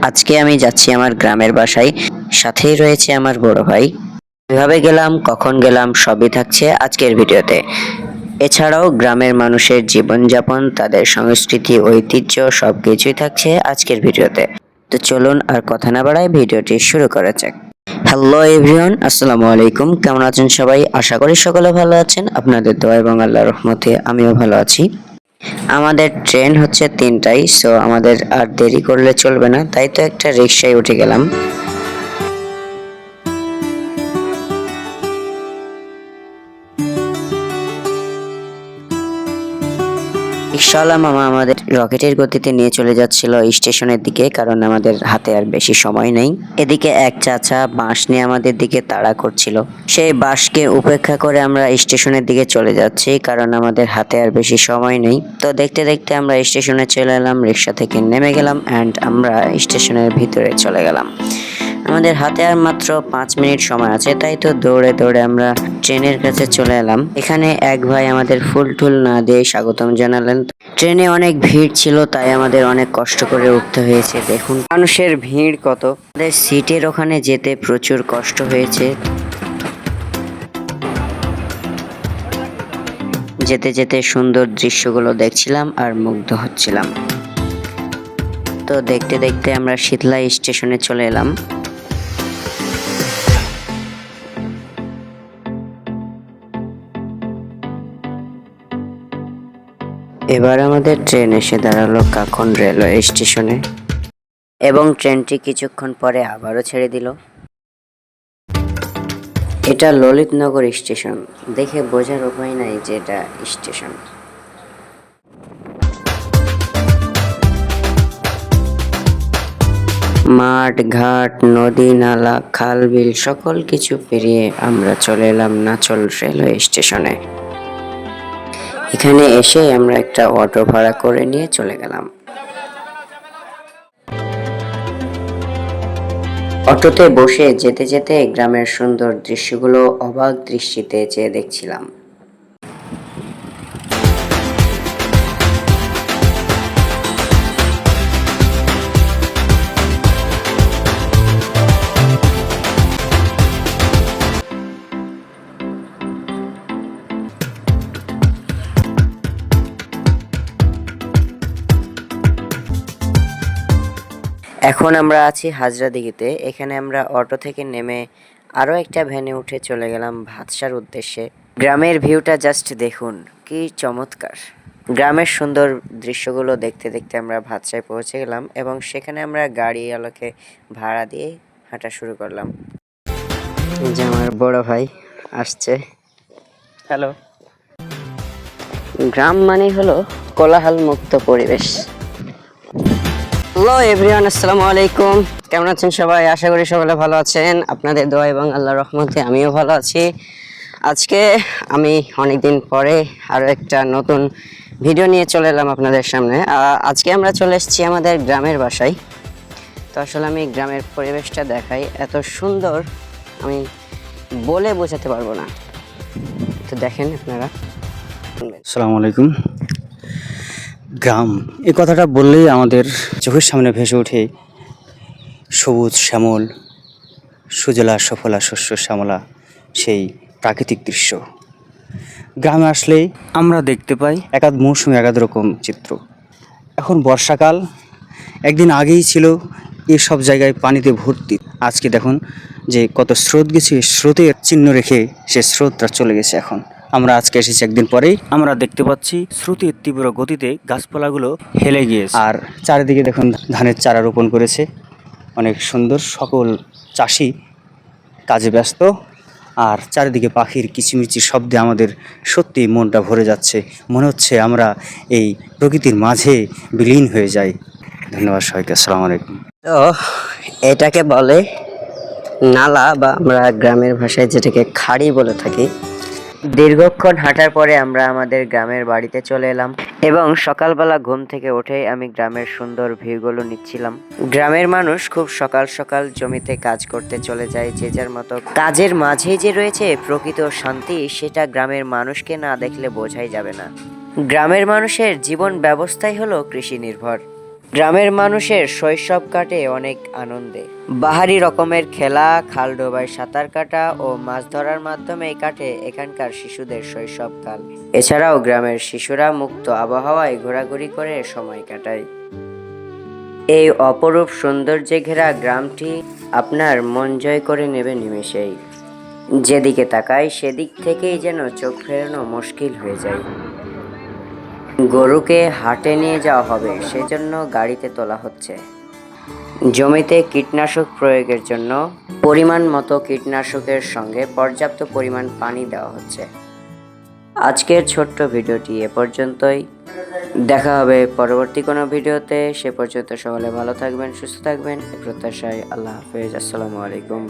আজকে আমি যাচ্ছি আমার গ্রামের বাসায়, সাথেই রয়েছে আমার বড় ভাই। কিভাবে গেলাম, কখন গেলাম সবই থাকছে আজকের ভিডিওতে। এছাড়াও গ্রামের মানুষের জীবনযাপন, তাদের সংস্কৃতি, ঐতিহ্য সবকিছুই থাকছে আজকের ভিডিওতে। তো চলুন আর কথা না বাড়ায় ভিডিওটি শুরু করা যাক। হ্যালো এভরিওয়ান, আসসালামু আলাইকুম। কেমন আছেন সবাই? আশা করি সকলে ভালো আছেন। আপনাদের দোয়া এবং আল্লাহর রহমতে আমিও ভালো আছি। আমাদের ট্রেন হচ্ছে 3টায়, সো আমাদের আর দেরি করলে চলবে না, তাই তো একটা রিক্সায় উঠে গেলাম। রিক্সাওয়ালা মামা আমাদের রকেটের গতিতে নিয়ে চলে যাচ্ছিল স্টেশনের দিকে, কারণ আমাদের হাতে আর বেশি সময় নেই। এদিকে এক চাচা বাঁশ নিয়ে আমাদের দিকে তাড়া করছিল। সেই বাঁশকে উপেক্ষা করে আমরা স্টেশনের দিকে চলে যাচ্ছি, কারণ আমাদের হাতে আর বেশি সময় নেই। তো দেখতে দেখতে আমরা স্টেশনে চলে এলাম, রিক্সা থেকে নেমে গেলাম অ্যান্ড আমরা স্টেশনের ভিতরে চলে গেলাম। আমাদের হাতে আর মাত্র 5 মিনিট সময় আছে, তাই তো দৌড়ে দৌড়ে আমরা ট্রেনের কাছে চলে এলাম। এখানে এক ভাই আমাদের ফুল টুল না দিয়ে স্বাগতম জানালেন। ট্রেনে অনেক ভিড় ছিল, তাই আমাদের অনেক কষ্ট করে উঠতে হয়েছে। দেখুন মানুষের ভিড় কত। আমাদের সিটের ওখানে যেতে প্রচুর কষ্ট হয়েছে। যেতে যেতে সুন্দর দৃশ্যগুলো দেখছিলাম আর মুগ্ধ হচ্ছিলাম। তো দেখতে দেখতে আমরা শীতলা স্টেশনে চলে এলাম। এবার আমাদের ট্রেন এসে দাঁড়ালো কাকন রেলওয়ে স্টেশনে এবং ট্রেনটি কিছুক্ষণ পরে আবারও ছেড়ে দিল। এটা ললিতনগর স্টেশন, দেখে বোঝার উপায় নাই যে এটা স্টেশন। মাঠ ঘাট, নদী নালা, খাল বিল সকল কিছু পেরিয়ে আমরা চলে এলাম নাচল রেলওয়ে স্টেশনে। এখানে এসে আমরা একটা অটো ভাড়া করে নিয়ে চলে গেলাম। অটোতে বসে যেতে যেতে গ্রামের সুন্দর দৃশ্যগুলো অবাক দৃষ্টিতে চেয়ে দেখছিলাম। এখন আমরা আছি হাজরাদিঘিতে। এখানে আমরা অটো থেকে নেমে আরও একটা ভ্যানে উঠে চলে গেলাম ভাতসার উদ্দেশ্যে। গ্রামের ভিউটা জাস্ট দেখুন, কি চমৎকার। গ্রামের সুন্দর দৃশ্যগুলো দেখতে দেখতে আমরা ভাতসায় পৌঁছে গেলাম এবং সেখানে আমরা গাড়িওয়ালাকে ভাড়া দিয়ে হাঁটা শুরু করলাম। যে আমার বড় ভাই আসছে। হ্যালো। গ্রাম মানে হলো কোলাহল মুক্ত পরিবেশ। হ্যালো এভরিওয়ান, আসসালামু আলাইকুম। কেমন আছেন সবাই? আশা করি সকলে ভালো আছেন। আপনাদের দোয়া এবং আল্লাহর রহমতে আমিও ভালো আছি। আজকে আমি অনেকদিন পরে আরও একটা নতুন ভিডিও নিয়ে চলে এলাম আপনাদের সামনে। আজকে আমরা চলে এসেছি আমাদের গ্রামের বাসায়। তো আসলে আমি গ্রামের পরিবেশটা দেখাই, এত সুন্দর আমি বলে বোঝাতে পারবো না। তো দেখেন আপনারা। আসসালামু আলাইকুম। গ্রাম এই কথাটা বললেই আমাদের চোখের সামনে ভেসে ওঠে সবুজ শ্যামল, সুজলা সফলা, শস্য শ্যামলা সেই প্রাকৃতিক দৃশ্য। গ্রামে আসলেই আমরা দেখতে পাই একাধ মৌসুমে একাধ রকম চিত্র। এখন বর্ষাকাল, একদিন আগেই ছিল এসব জায়গায় পানিতে ভর্তি। আজকে দেখুন যে কত স্রোত গেছে, স্রোতের চিহ্ন রেখে সে স্রোতটা চলে গেছে। এখন আমরা আজকে এসেছি একদিন পরেই, আমরা দেখতে পাচ্ছি স্রোতের তীব্র গতিতে গাছপালাগুলো হেলে গিয়েছে। আর চারিদিকে দেখুন ধানের চারা রোপণ করেছে, অনেক সুন্দর। সকল চাষি কাজে ব্যস্ত, আর চারিদিকে পাখির কিচিমিচি শব্দে আমাদের সত্যি মনটা ভরে যাচ্ছে। মনে হচ্ছে আমরা এই প্রকৃতির মাঝে বিলীন হয়ে যাই। ধন্যবাদ সবাইকে, আসসালামু আলাইকুম। তো এটাকে বলে নালা, বা আমরা গ্রামের ভাষায় যেটাকে খাড়ি বলে থাকি। দীর্ঘক্ষণ হাঁটার পরে আমরা আমাদের গ্রামের বাড়িতে চলে এলাম এবং সকালবেলা ঘুম থেকে উঠেই আমি গ্রামের সুন্দর ভিউগুলো নিচ্ছিলাম। গ্রামের মানুষ খুব সকাল সকাল জমিতে কাজ করতে চলে যায় যে যার মতো। কাজের মাঝেই যে রয়েছে প্রকৃত শান্তি, সেটা গ্রামের মানুষকে না দেখলে বোঝাই যাবে না। গ্রামের মানুষের জীবন ব্যবস্থাই হলো কৃষি নির্ভর। গ্রামের মানুষের শৈশব কাটে অনেক আনন্দে। বাহারি রকমের খেলা, খাল ডোবায় সাঁতার কাটা ও মাছ ধরার মাধ্যমেই কাটে এখানকার শিশুদের শৈশবকাল। এছাড়াও গ্রামের শিশুরা মুক্ত আবহাওয়ায় ঘোরাঘুরি করে সময় কাটায়। এই অপরূপ সৌন্দর্যে ঘেরা গ্রামটি আপনার মন জয় করে নেবে নিমেষেই। যেদিকে তাকাই সেদিক থেকেই যেন চোখ ফেরানো মুশকিল হয়ে যায়। গরুকে হাটে নিয়ে যাওয়া হবে, সেজন্য গাড়িতে তোলা হচ্ছে। জমিতে কীটনাশক প্রয়োগের জন্য পরিমাণ মতো কীটনাশকের সঙ্গে পর্যাপ্ত পরিমাণ পানি দেওয়া হচ্ছে। আজকের ছোট্ট ভিডিওটি এ পর্যন্তই। দেখা হবে পরবর্তী কোনো ভিডিওতে। সে পর্যন্ত সকলে ভালো থাকবেন, সুস্থ থাকবেন, এই প্রত্যাশায়। আল্লাহ হাফেজ। আসসালামু আলাইকুম।